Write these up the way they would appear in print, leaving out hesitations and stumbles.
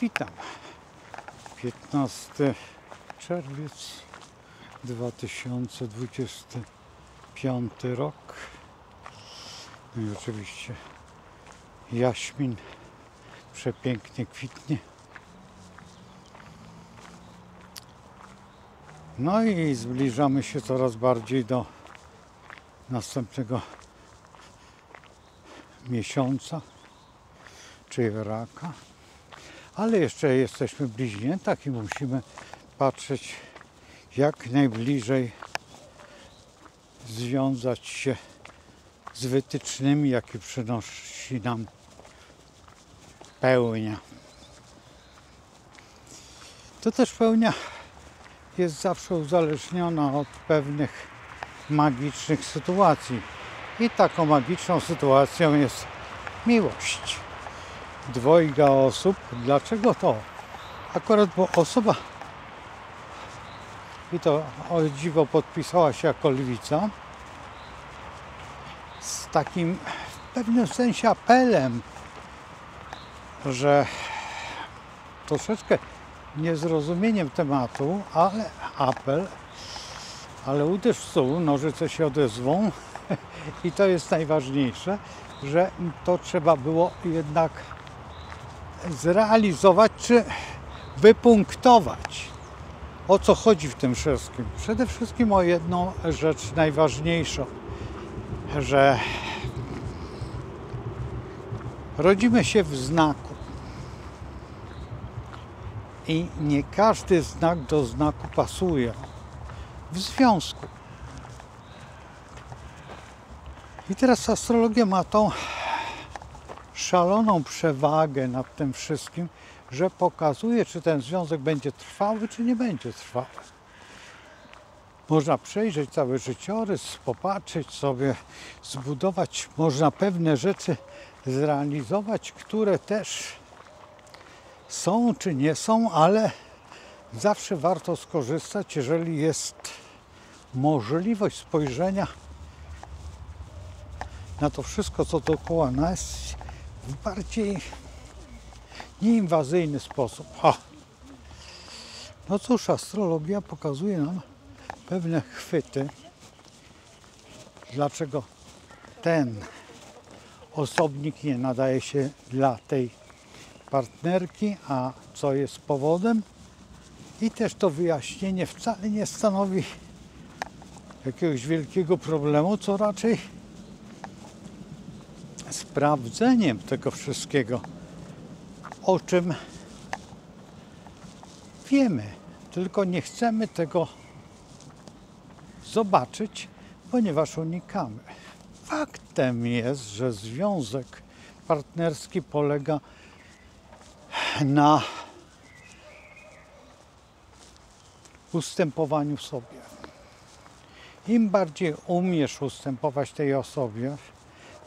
Witam. 15 czerwiec 2025 rok. No i oczywiście jaśmin przepięknie kwitnie. No i zbliżamy się coraz bardziej do następnego miesiąca, czyli raka. Ale jeszcze jesteśmy w bliźniętach i musimy patrzeć jak najbliżej, związać się z wytycznymi, jakie przynosi nam pełnia. To też pełnia jest zawsze uzależniona od pewnych magicznych sytuacji. I taką magiczną sytuacją jest miłość dwojga osób. Dlaczego to? Akurat, bo osoba, i to o dziwo podpisała się jako lwica, z takim w pewnym sensie apelem, że troszeczkę niezrozumieniem tematu, ale apel, ale uderz w stół, nożyce się odezwą i to jest najważniejsze, że to trzeba było jednak zrealizować czy wypunktować. O co chodzi w tym wszystkim? Przede wszystkim o jedną rzecz najważniejszą, że rodzimy się w znaku i nie każdy znak do znaku pasuje w związku. I teraz astrologia ma tą szaloną przewagę nad tym wszystkim, że pokazuje, czy ten związek będzie trwały, czy nie będzie trwały. Można przejrzeć cały życiorys, popatrzeć sobie, zbudować, można pewne rzeczy zrealizować, które też są czy nie są, ale zawsze warto skorzystać, jeżeli jest możliwość spojrzenia na to wszystko, co dookoła nas, w bardziej nieinwazyjny sposób. No cóż, astrologia pokazuje nam pewne chwyty, dlaczego ten osobnik nie nadaje się dla tej partnerki, a co jest powodem. I też to wyjaśnienie wcale nie stanowi jakiegoś wielkiego problemu, co raczej sprawdzeniem tego wszystkiego, o czym wiemy, tylko nie chcemy tego zobaczyć, ponieważ unikamy. Faktem jest, że związek partnerski polega na ustępowaniu sobie. Im bardziej umiesz ustępować tej osobie,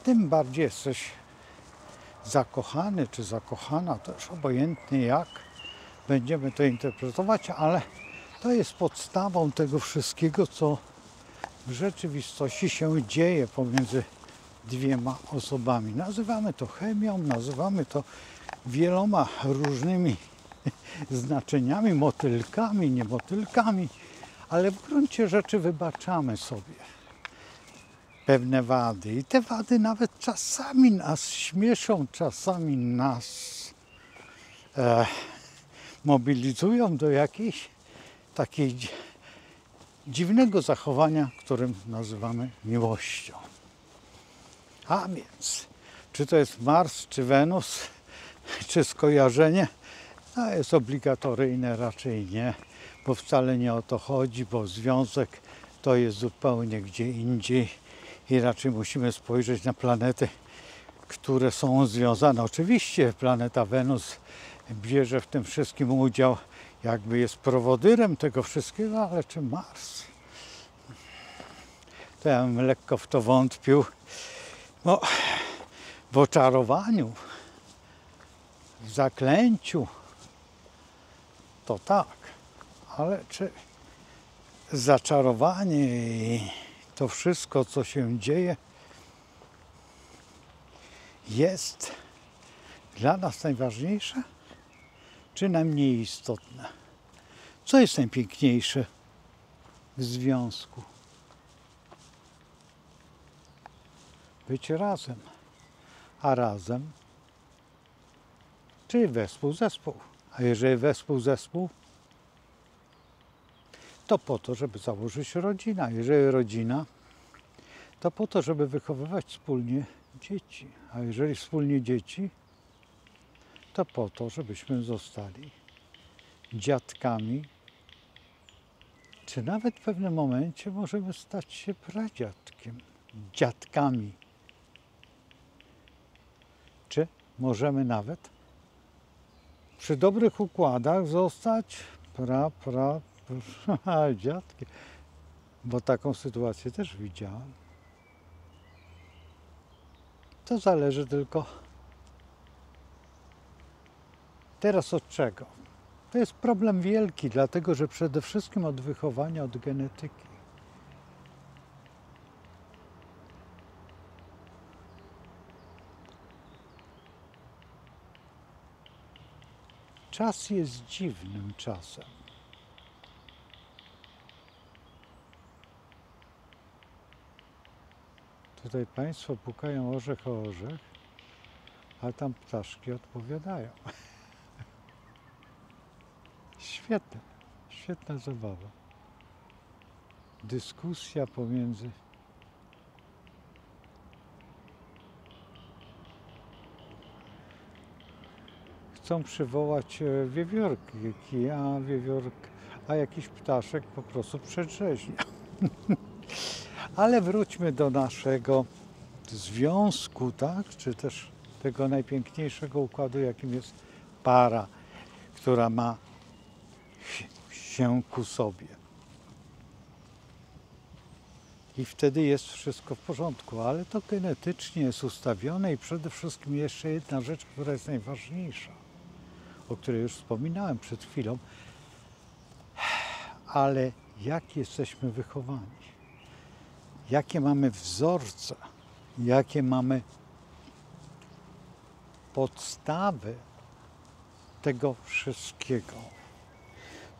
tym bardziej jesteś zakochany czy zakochana, też obojętnie jak będziemy to interpretować, ale to jest podstawą tego wszystkiego, co w rzeczywistości się dzieje pomiędzy dwiema osobami. Nazywamy to chemią, nazywamy to wieloma różnymi znaczeniami, motylkami, nie motylkami, ale w gruncie rzeczy wybaczamy sobie pewne wady. I te wady nawet czasami nas śmieszą, czasami nas mobilizują do jakiejś takiej dziwnego zachowania, którym nazywamy miłością. A więc, czy to jest Mars, czy Wenus, czy skojarzenie? No jest obligatoryjne, raczej nie, bo wcale nie o to chodzi, bo związek to jest zupełnie gdzie indziej i raczej musimy spojrzeć na planety, które są związane. Oczywiście planeta Wenus bierze w tym wszystkim udział, jakby jest prowodyrem tego wszystkiego, ale czy Mars? To ja bym lekko w to wątpił. No, w oczarowaniu, w zaklęciu, to tak, ale czy zaczarowanie i to wszystko, co się dzieje, jest dla nas najważniejsze? czy najmniej istotne. Co jest najpiękniejsze w związku? Być razem. A razem, czyli wespół, zespół. A jeżeli wespół, zespół, to po to, żeby założyć rodzinę. A jeżeli rodzina, to po to, żeby wychowywać wspólnie dzieci. A jeżeli wspólnie dzieci, to po to, żebyśmy zostali dziadkami, czy nawet w pewnym momencie możemy stać się pradziadkiem, dziadkami. Czy możemy nawet przy dobrych układach zostać dziadkiem, bo taką sytuację też widziałem. To zależy tylko teraz od czego. To jest problem wielki, dlatego że przede wszystkim od wychowania, od genetyki. Czas jest dziwnym czasem. Tutaj Państwo pukają orzech o orzech, a tam ptaszki odpowiadają. Świetne, świetna zabawa. Dyskusja pomiędzy chcą przywołać wiewiórki, a jakiś ptaszek po prostu przedrzeźnia. Ale wróćmy do naszego związku, tak? Czy też tego najpiękniejszego układu, jakim jest para, która ma się ku sobie. I wtedy jest wszystko w porządku, ale to genetycznie jest ustawione i przede wszystkim jeszcze jedna rzecz, która jest najważniejsza, o której już wspominałem przed chwilą, ale jak jesteśmy wychowani, jakie mamy wzorce, jakie mamy podstawy tego wszystkiego.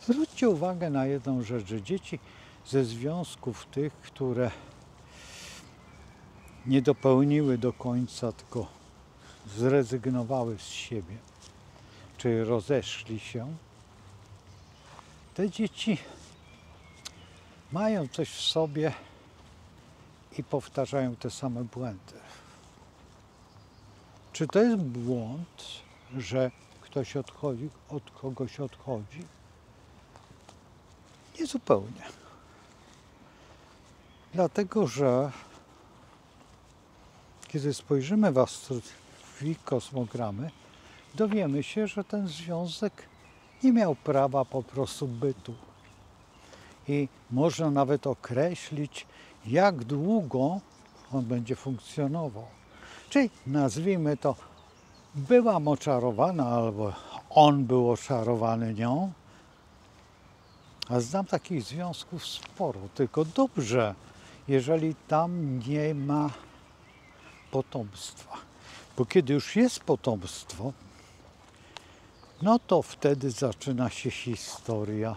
Zwróćcie uwagę na jedną rzecz, że dzieci ze związków tych, które nie dopełniły do końca, tylko zrezygnowały z siebie, czy rozeszli się, te dzieci mają coś w sobie i powtarzają te same błędy. Czy to jest błąd, że ktoś odchodzi, od kogoś odchodzi? Nie zupełnie. Dlatego, że kiedy spojrzymy w kosmogramy, dowiemy się, że ten związek nie miał prawa po prostu bytu. I można nawet określić, jak długo on będzie funkcjonował. Czyli nazwijmy to, byłam oczarowana, albo on był oczarowany nią. A znam takich związków sporo, tylko dobrze, jeżeli tam nie ma potomstwa. Bo kiedy już jest potomstwo, no to wtedy zaczyna się historia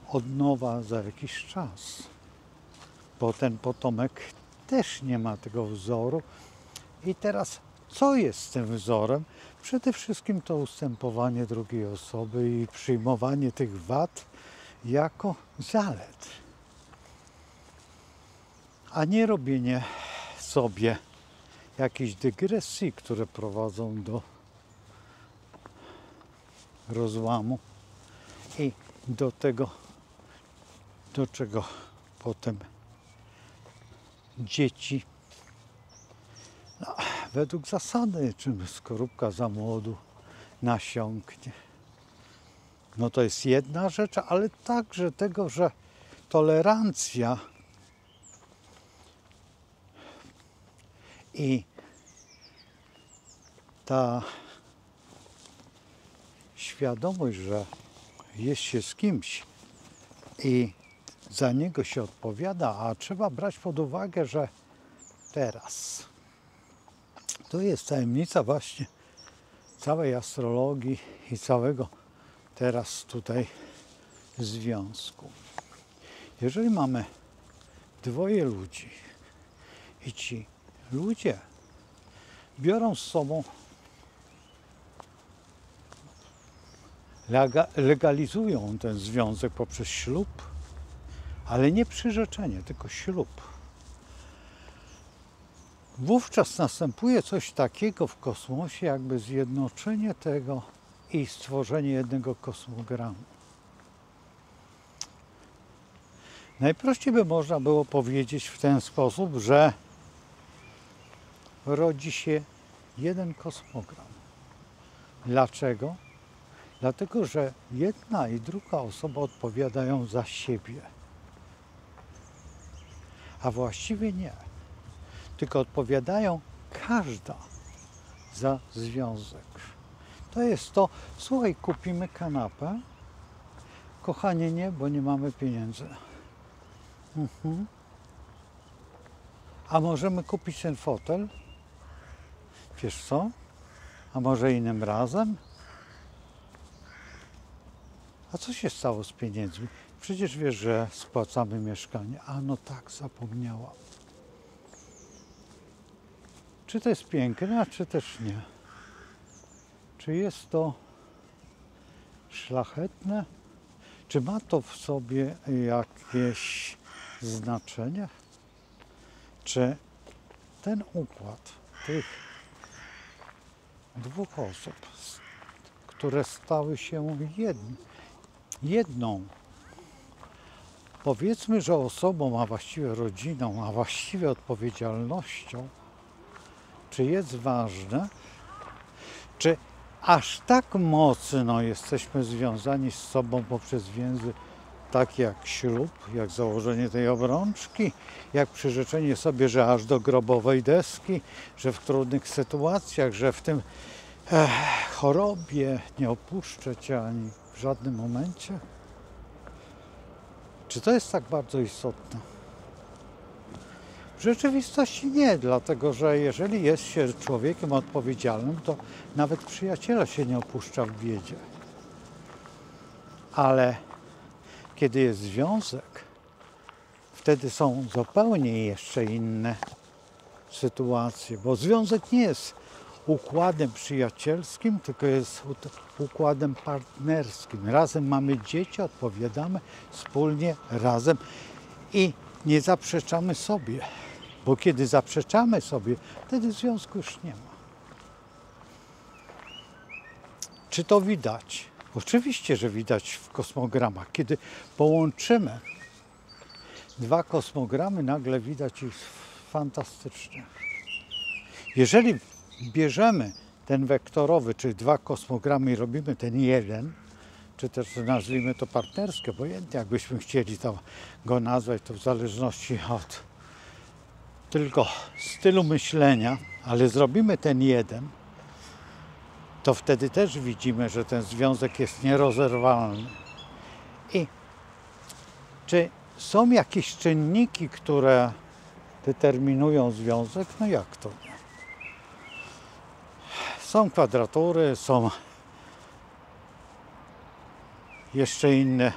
od nowa za jakiś czas. Bo ten potomek też nie ma tego wzoru. I teraz co jest tym wzorem? Przede wszystkim to ustępowanie drugiej osoby i przyjmowanie tych wad jako zalet. A nie robienie sobie jakichś dygresji, które prowadzą do rozłamu i do tego, do czego potem dzieci, no, według zasady, czym skorupka za młodu nasiąknie. No to jest jedna rzecz, ale także tego, że tolerancja i ta świadomość, że jest się z kimś i za niego się odpowiada, a trzeba brać pod uwagę, że teraz to jest tajemnica właśnie całej astrologii i całego teraz tutaj związku. Jeżeli mamy dwoje ludzi i ci ludzie biorą z sobą, legalizują ten związek poprzez ślub, ale nie przyrzeczenie, tylko ślub. Wówczas następuje coś takiego w kosmosie, jakby zjednoczenie tego i stworzenie jednego kosmogramu. Najprościej by można było powiedzieć w ten sposób, że rodzi się jeden kosmogram. Dlaczego? Dlatego, że jedna i druga osoba odpowiadają za siebie. A właściwie nie. Tylko odpowiadają każda za związek. To jest to, słuchaj, kupimy kanapę. Kochanie, nie, bo nie mamy pieniędzy. A możemy kupić ten fotel? Wiesz co? A może innym razem? A co się stało z pieniędzmi? Przecież wiesz, że spłacamy mieszkanie. A no tak, zapomniałam. Czy to jest piękne, a czy też nie? Czy jest to szlachetne? Czy ma to w sobie jakieś znaczenie? Czy ten układ tych dwóch osób, które stały się jedną, powiedzmy, że osobą, a właściwie rodziną, a właściwie odpowiedzialnością, czy jest ważne, czy aż tak mocno jesteśmy związani z sobą poprzez więzy takie jak ślub, jak założenie tej obrączki, jak przyrzeczenie sobie, że aż do grobowej deski, że w trudnych sytuacjach, że w tym chorobie nie opuszczę Cię ani w żadnym momencie? Czy to jest tak bardzo istotne? W rzeczywistości nie, dlatego że jeżeli jest się człowiekiem odpowiedzialnym, to nawet przyjaciela się nie opuszcza w biedzie. Ale kiedy jest związek, wtedy są zupełnie jeszcze inne sytuacje, bo związek nie jest układem przyjacielskim, tylko jest układem partnerskim. Razem mamy dzieci, odpowiadamy wspólnie, razem i nie zaprzeczamy sobie, bo kiedy zaprzeczamy sobie, wtedy związku już nie ma. Czy to widać? Oczywiście, że widać w kosmogramach. Kiedy połączymy dwa kosmogramy, nagle widać ich fantastycznie. Jeżeli bierzemy ten wektorowy, czyli dwa kosmogramy i robimy ten jeden, czy też nazwijmy to partnerskie, obojętnie jakbyśmy chcieli go nazwać, to w zależności od tylko stylu myślenia, ale zrobimy ten jeden, to wtedy też widzimy, że ten związek jest nierozerwalny. I czy są jakieś czynniki, które determinują związek? No jak to nie? Są kwadratury, są jeszcze inne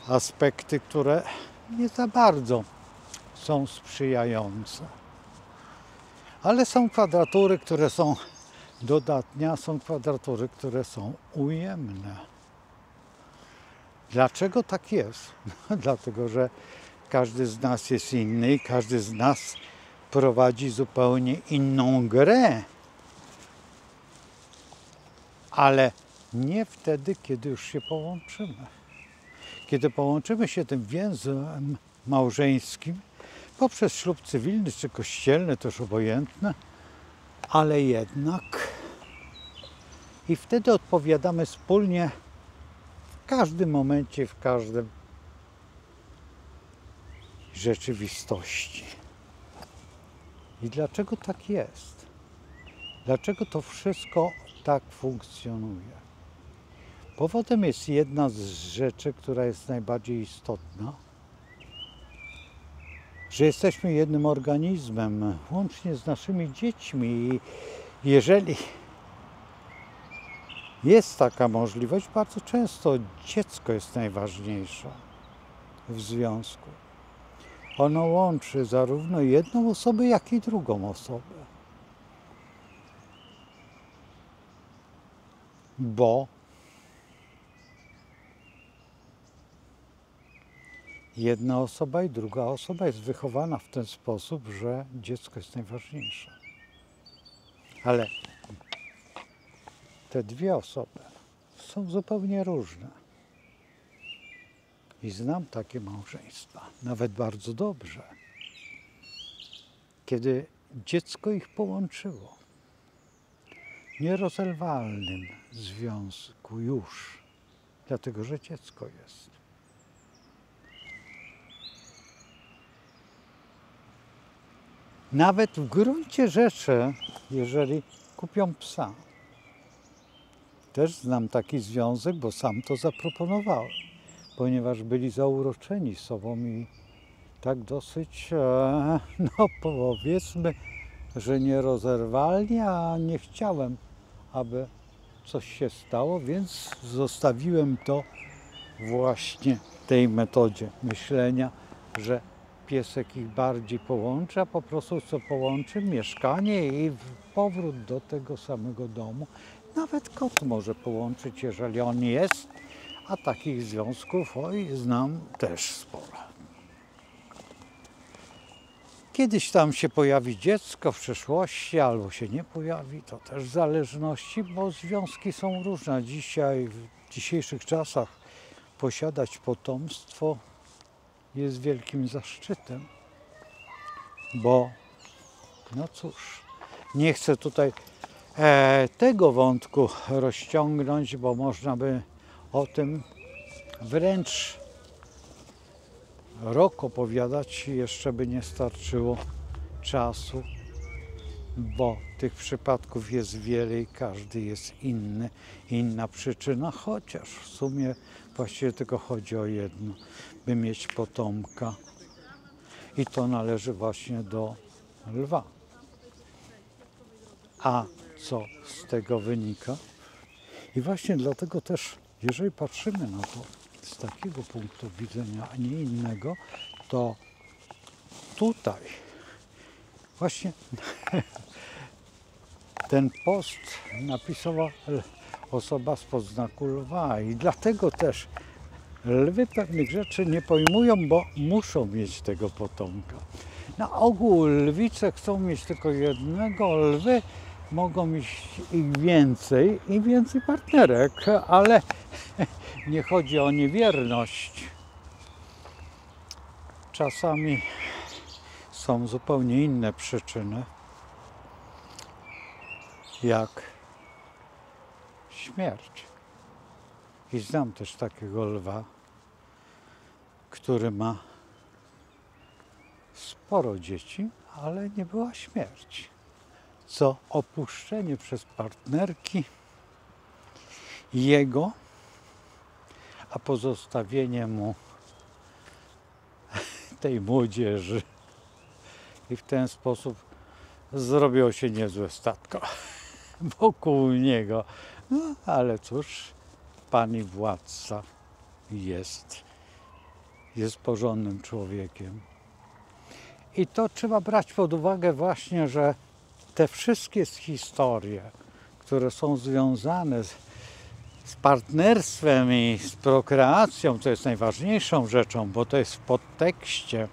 aspekty, które nie za bardzo są sprzyjające. Ale są kwadratury, które są dodatnie, a są kwadratury, które są ujemne. Dlaczego tak jest? No, dlatego, że każdy z nas jest inny i każdy z nas prowadzi zupełnie inną grę. Ale nie wtedy, kiedy już się połączymy. Kiedy połączymy się tym więzem małżeńskim, poprzez ślub cywilny czy kościelny, to już obojętne, ale jednak i wtedy odpowiadamy wspólnie w każdym momencie, w każdym rzeczywistości. I dlaczego tak jest? Dlaczego to wszystko tak funkcjonuje? Powodem jest jedna z rzeczy, która jest najbardziej istotna, że jesteśmy jednym organizmem, łącznie z naszymi dziećmi. I jeżeli Jest taka możliwość, bardzo często dziecko jest najważniejsze w związku. Ono łączy zarówno jedną osobę, jak i drugą osobę. Bo jedna osoba i druga osoba jest wychowana w ten sposób, że dziecko jest najważniejsze. Ale te dwie osoby są zupełnie różne. I znam takie małżeństwa, nawet bardzo dobrze, kiedy dziecko ich połączyło. W nierozerwalnym związku już, dlatego że dziecko jest. Nawet w gruncie rzeczy, jeżeli kupią psa, też znam taki związek, bo sam to zaproponowałem, ponieważ byli zauroczeni sobą i tak dosyć, no powiedzmy, że nierozerwalnie, a nie chciałem, aby coś się stało, więc zostawiłem to właśnie tej metodzie myślenia, że piesek ich bardziej połączy, a po prostu co połączy mieszkanie i powrót do tego samego domu. Nawet kot może połączyć, jeżeli on jest, a takich związków, znam też sporo. Kiedyś tam się pojawi dziecko w przyszłości, albo się nie pojawi, to też w zależności, bo związki są różne. Dzisiaj, w dzisiejszych czasach posiadać potomstwo jest wielkim zaszczytem, bo no cóż, nie chcę tutaj tego wątku rozciągnąć, bo można by o tym wręcz rok opowiadać i jeszcze by nie starczyło czasu, bo tych przypadków jest wiele i każdy jest inny, inna przyczyna, chociaż w sumie właściwie tylko chodzi o jedno, by mieć potomka i to należy właśnie do lwa. A co z tego wynika? I właśnie dlatego też, jeżeli patrzymy na to z takiego punktu widzenia, a nie innego, to tutaj właśnie ten post napisała osoba spod znaku lwa i dlatego też lwy pewnych rzeczy nie pojmują, bo muszą mieć tego potomka. Na ogół lwice chcą mieć tylko jednego, lwy mogą mieć ich więcej i więcej partnerek, ale nie chodzi o niewierność. Czasami są zupełnie inne przyczyny, jak śmierć. I znam też takiego lwa, który ma sporo dzieci, ale nie była śmierć. Co opuszczenie przez partnerki jego, a pozostawienie mu tej młodzieży. I w ten sposób zrobiło się niezłe statko wokół niego. No, ale cóż, pani władca jest porządnym człowiekiem. I to trzeba brać pod uwagę właśnie, że te wszystkie historie, które są związane z partnerstwem i z prokreacją, co jest najważniejszą rzeczą, bo to jest w podtekście,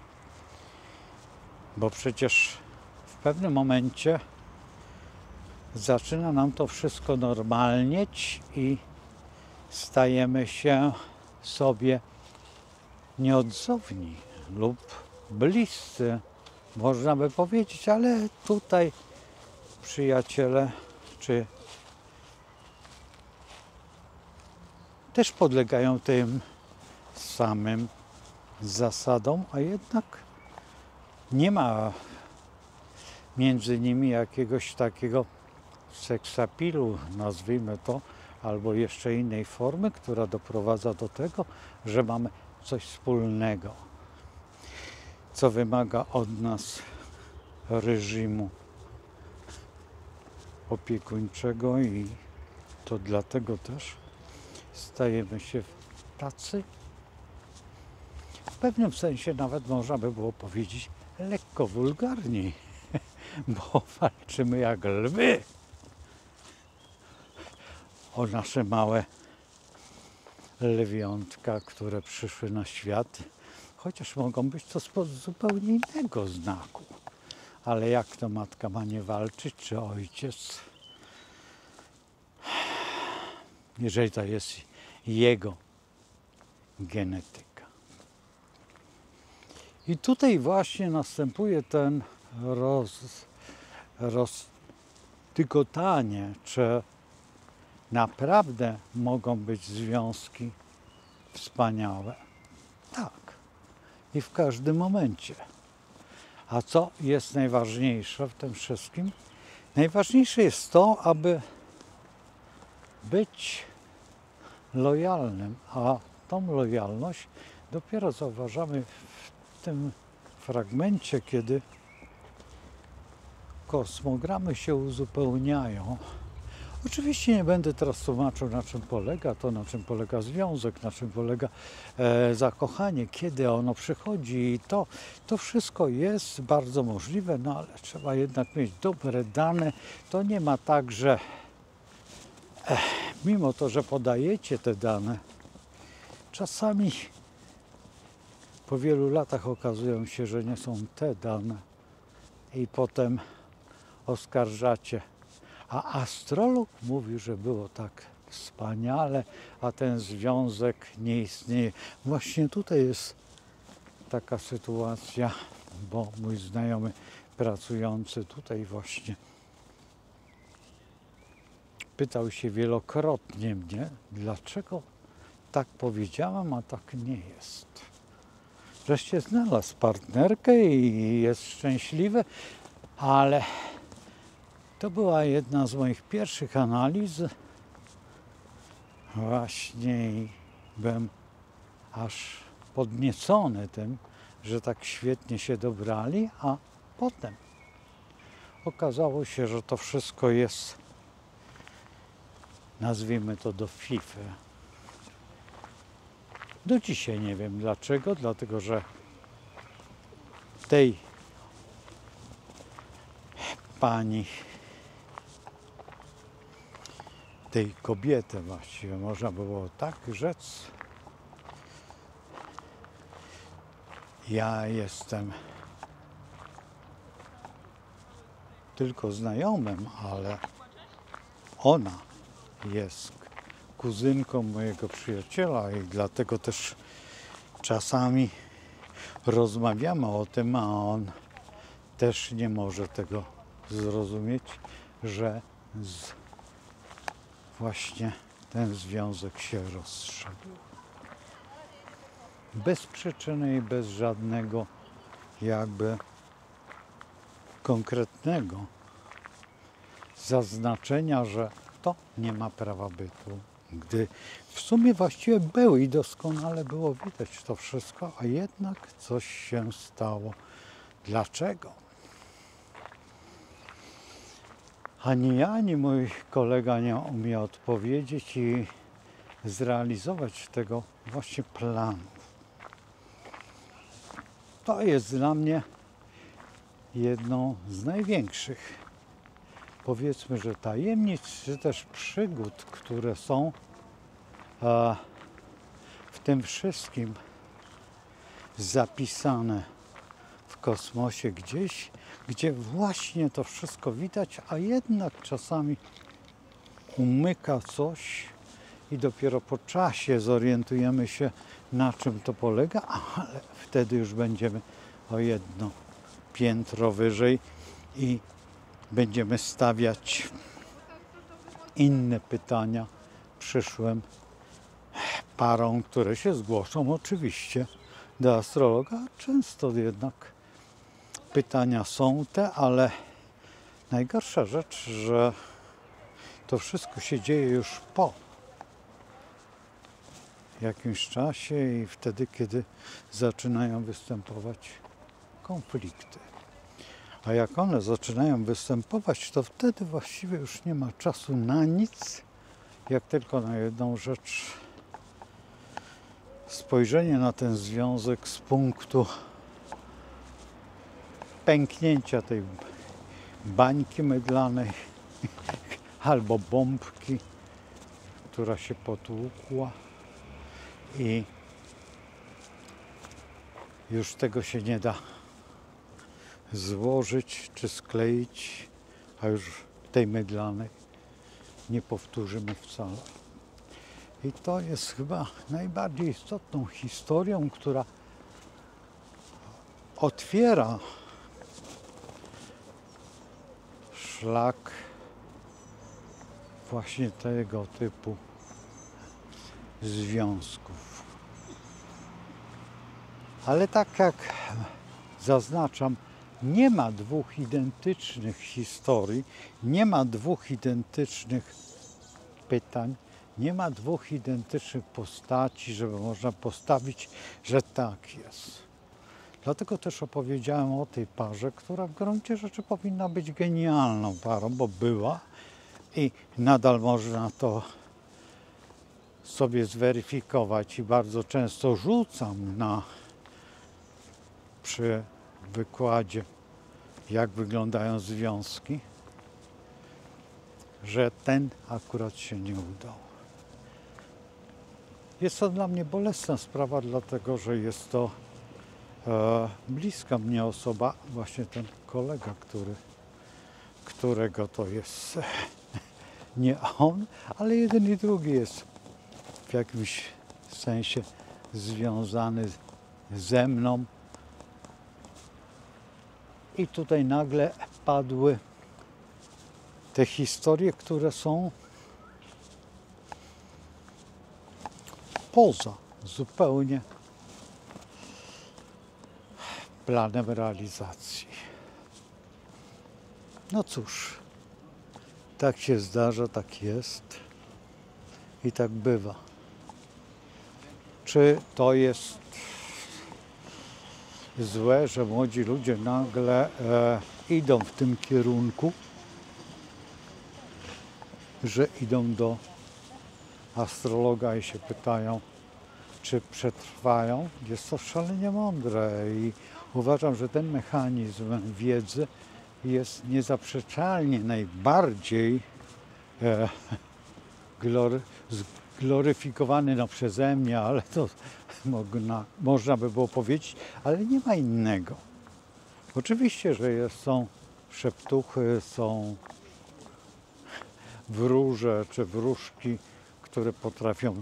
bo przecież w pewnym momencie zaczyna nam to wszystko normalnieć i stajemy się sobie nieodzowni lub bliscy, można by powiedzieć, ale tutaj przyjaciele czy też podlegają tym samym zasadom, a jednak nie ma między nimi jakiegoś takiego seksapilu, nazwijmy to, albo jeszcze innej formy, która doprowadza do tego, że mamy coś wspólnego, co wymaga od nas reżimu opiekuńczego i To dlatego też stajemy się tacy, w pewnym sensie nawet można by było powiedzieć lekko wulgarni, bo walczymy jak lwy o nasze małe lwiątka, które przyszły na świat, chociaż mogą być to z zupełnie innego znaku. Ale jak to matka ma nie walczyć, czy ojciec, jeżeli to jest jego genetyka. I tutaj właśnie następuje ten roztygotanie, czy naprawdę mogą być związki wspaniałe. Tak. I w każdym momencie. A co jest najważniejsze w tym wszystkim? Najważniejsze jest to, aby być lojalnym, a tą lojalność dopiero zauważamy w tym fragmencie, kiedy kosmogramy się uzupełniają. Oczywiście nie będę teraz tłumaczył, na czym polega to, na czym polega związek, na czym polega zakochanie, kiedy ono przychodzi i to wszystko jest bardzo możliwe, no ale trzeba jednak mieć dobre dane. To nie ma tak, że mimo to, że podajecie te dane, czasami po wielu latach okazują się, że nie są te dane i potem oskarżacie. A astrolog mówi, że było tak wspaniale, a ten związek nie istnieje. Właśnie tutaj jest taka sytuacja, bo mój znajomy pracujący tutaj właśnie pytał się wielokrotnie mnie, dlaczego tak powiedziałam, a tak nie jest. Wreszcie znalazł partnerkę i jest szczęśliwy, ale to była jedna z moich pierwszych analiz. Właśnie byłem aż podniecony tym, że tak świetnie się dobrali, a potem okazało się, że to wszystko jest, nazwijmy to, do fify. Do dzisiaj nie wiem dlaczego, dlatego że tej pani, tej kobiety właściwie można było tak rzec. Ja jestem tylko znajomym, ale ona jest kuzynką mojego przyjaciela i dlatego też czasami rozmawiamy o tym, a on też nie może tego zrozumieć, że właśnie ten związek się rozszedł. Bez przyczyny i bez żadnego jakby konkretnego zaznaczenia, że to nie ma prawa bytu. Gdy w sumie właściwie był i doskonale było widać to wszystko, a jednak coś się stało. Dlaczego? Ani ja, ani mój kolega nie umie odpowiedzieć i zrealizować tego właśnie planu. To jest dla mnie jedną z największych, powiedzmy, że tajemnic, czy też przygód, które są w tym wszystkim zapisane w kosmosie gdzieś, gdzie właśnie to wszystko widać, a jednak czasami umyka coś i dopiero po czasie zorientujemy się, na czym to polega, ale wtedy już będziemy o jedno piętro wyżej i będziemy stawiać inne pytania przyszłym parom, które się zgłoszą oczywiście do astrologa. Często jednak pytania są te, ale najgorsza rzecz, że to wszystko się dzieje już po jakimś czasie i wtedy, kiedy zaczynają występować konflikty. A jak one zaczynają występować, to wtedy właściwie już nie ma czasu na nic jak tylko na jedną rzecz. Spojrzenie na ten związek z punktu pęknięcia tej bańki mydlanej albo bombki, która się potłukła i już tego się nie da złożyć czy skleić, a już tej mydlanej nie powtórzymy wcale. I to jest chyba najbardziej istotną historią, która otwiera szlak właśnie tego typu związków. Ale tak jak zaznaczam, nie ma dwóch identycznych historii, nie ma dwóch identycznych pytań, nie ma dwóch identycznych postaci, żeby można postawić, że tak jest. Dlatego też opowiedziałem o tej parze, która w gruncie rzeczy powinna być genialną parą, bo była i nadal można to sobie zweryfikować i bardzo często rzucam przy wykładzie, jak wyglądają związki, że ten akurat się nie udał. Jest to dla mnie bolesna sprawa, dlatego że jest to bliska mnie osoba, właśnie ten kolega, którego to jest nie on, ale jeden i drugi jest w jakimś sensie związany ze mną. I tutaj nagle padły te historie, które są poza zupełnie planem realizacji. No cóż, tak się zdarza, tak jest i tak bywa. Czy to jest złe, że młodzi ludzie nagle idą w tym kierunku, że idą do astrologa i się pytają, czy przetrwają? Jest to szalenie mądre i uważam, że ten mechanizm wiedzy jest niezaprzeczalnie najbardziej zgloryfikowany przeze mnie, ale to można by było powiedzieć, ale nie ma innego. Oczywiście, że są szeptuchy, są wróże czy wróżki, które potrafią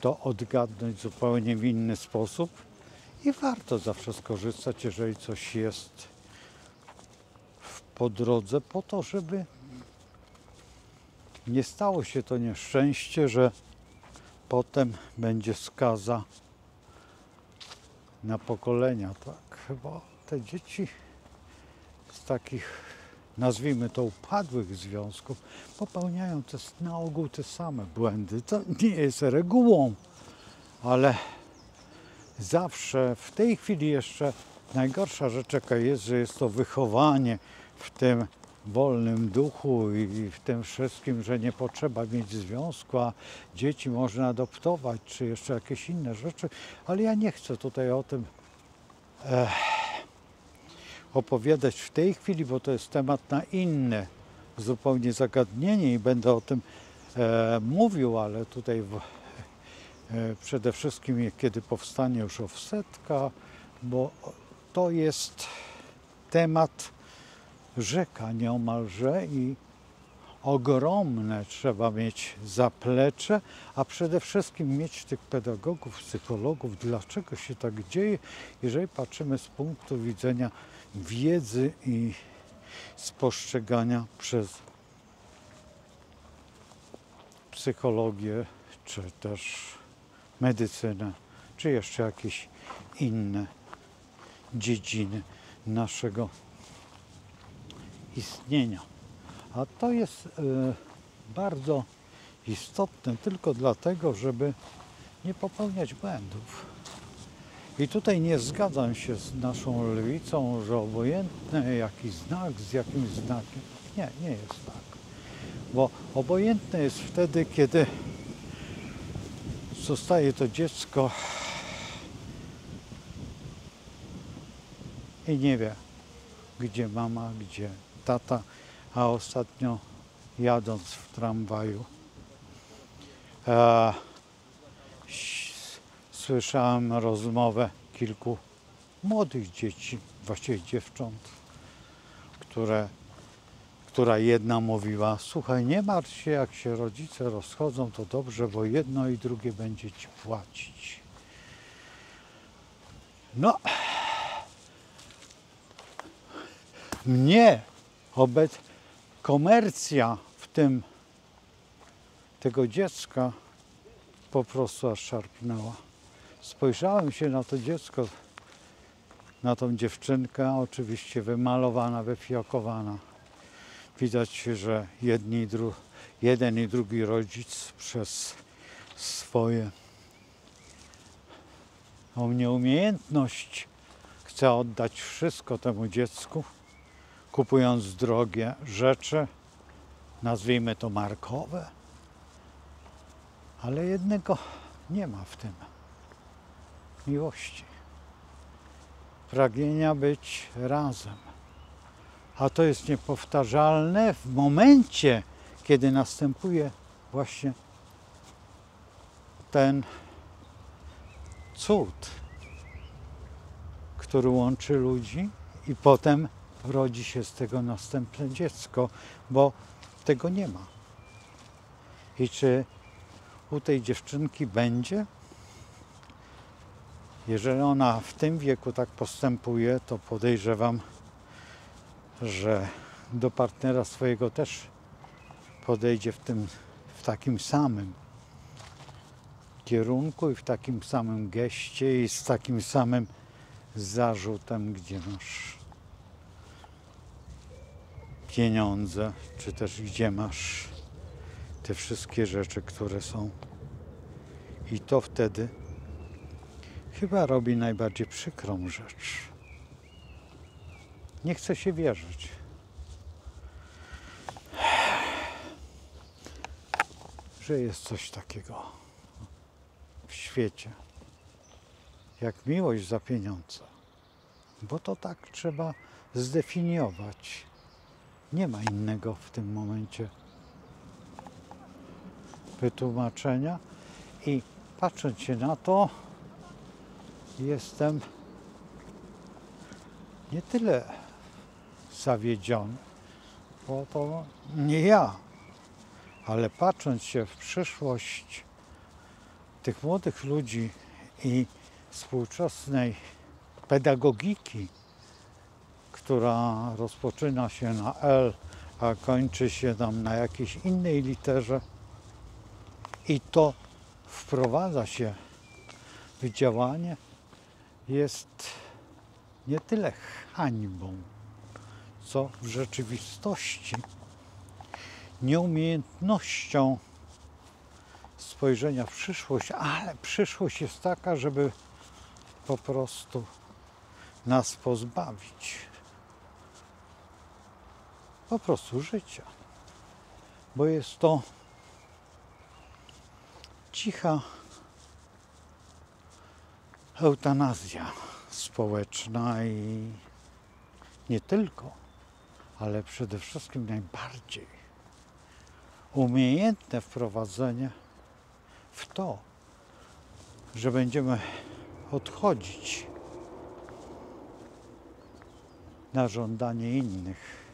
to odgadnąć zupełnie w inny sposób i warto zawsze skorzystać, jeżeli coś jest po drodze, po to, żeby nie stało się to nieszczęście, że potem będzie skaza na pokolenia, tak? Bo te dzieci z takich, nazwijmy to, upadłych związków popełniają na ogół te same błędy. To nie jest regułą, ale zawsze w tej chwili jeszcze najgorsza rzecz jaka jest, że jest to wychowanie w tym wolnym duchu i w tym wszystkim, że nie potrzeba mieć związku, a dzieci można adoptować, czy jeszcze jakieś inne rzeczy, ale ja nie chcę tutaj o tym opowiadać w tej chwili, bo to jest temat na inne zupełnie zagadnienie i będę o tym mówił, ale tutaj przede wszystkim kiedy powstanie już offsetka, bo to jest temat rzeka nieomalże i ogromne trzeba mieć zaplecze, a przede wszystkim mieć tych pedagogów, psychologów, dlaczego się tak dzieje, jeżeli patrzymy z punktu widzenia wiedzy i spostrzegania przez psychologię, czy też medycynę, czy jeszcze jakieś inne dziedziny naszego istnienia. A to jest bardzo istotne tylko dlatego, żeby nie popełniać błędów. I tutaj nie zgadzam się z naszą lewicą, że obojętne jaki znak z jakimś znakiem. Nie, nie jest tak. Bo obojętne jest wtedy, kiedy zostaje to dziecko i nie wie, gdzie mama, gdzie tata, a ostatnio jadąc w tramwaju słyszałem rozmowę kilku młodych dzieci, właściwie dziewcząt, która jedna mówiła: słuchaj, nie martw się, jak się rodzice rozchodzą, to dobrze, bo jedno i drugie będzie ci płacić. No, mnie komercja w tym tego dziecka po prostu aż szarpnęła. Spojrzałem się na to dziecko, na tą dziewczynkę, oczywiście wymalowana, wyfiokowana. Widać, że jeden i drugi rodzic przez swoją nieumiejętność chce oddać wszystko temu dziecku, kupując drogie rzeczy, nazwijmy to markowe, ale jednego nie ma w tym: miłości, pragnienia być razem. A to jest niepowtarzalne w momencie, kiedy następuje właśnie ten cud, który łączy ludzi i potem rodzi się z tego następne dziecko, bo tego nie ma. I czy u tej dziewczynki będzie? Jeżeli ona w tym wieku tak postępuje, to podejrzewam, że do partnera swojego też podejdzie w takim samym kierunku i w takim samym geście i z takim samym zarzutem, gdzie masz pieniądze, czy też gdzie masz te wszystkie rzeczy, które są. I to wtedy chyba robi najbardziej przykrą rzecz. Nie chce się wierzyć, że jest coś takiego w świecie jak miłość za pieniądze. Bo to tak trzeba zdefiniować. Nie ma innego w tym momencie wytłumaczenia. I patrząc się na to, jestem nie tyle zawiedziony, bo to nie ja, ale patrząc się w przyszłość tych młodych ludzi i współczesnej pedagogiki, która rozpoczyna się na L, a kończy się tam na jakiejś innej literze, i to wprowadza się w działanie, jest nie tyle hańbą, co w rzeczywistości nieumiejętnością spojrzenia w przyszłość, ale przyszłość jest taka, żeby po prostu nas pozbawić po prostu życia, bo jest to cicha eutanazja społeczna i nie tylko, ale przede wszystkim najbardziej umiejętne wprowadzenie w to, że będziemy odchodzić na żądanie innych,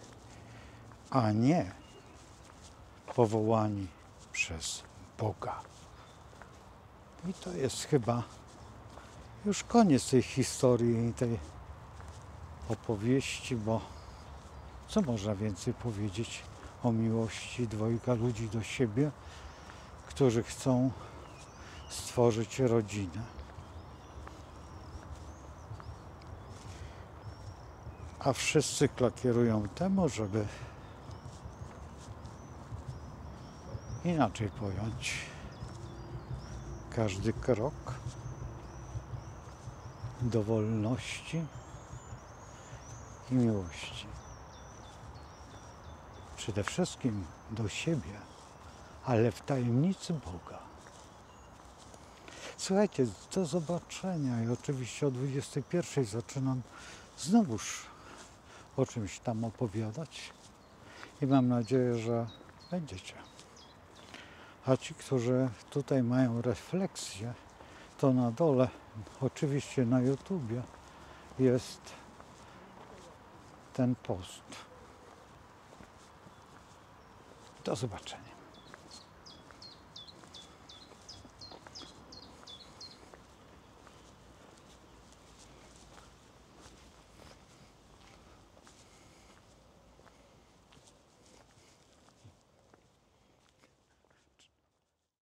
a nie powołani przez Boga. I to jest chyba już koniec tej historii i tej opowieści, bo co można więcej powiedzieć o miłości dwojga ludzi do siebie, którzy chcą stworzyć rodzinę. A wszyscy klakierują temu, żeby inaczej pojąć każdy krok do wolności i miłości. przede wszystkim do siebie, ale w tajemnicy Boga. Słuchajcie, do zobaczenia i oczywiście o 21 zaczynam znowuż o czymś tam opowiadać i mam nadzieję, że będziecie. A ci, którzy tutaj mają refleksję, to na dole, oczywiście na YouTubie, jest ten post. Do zobaczenia.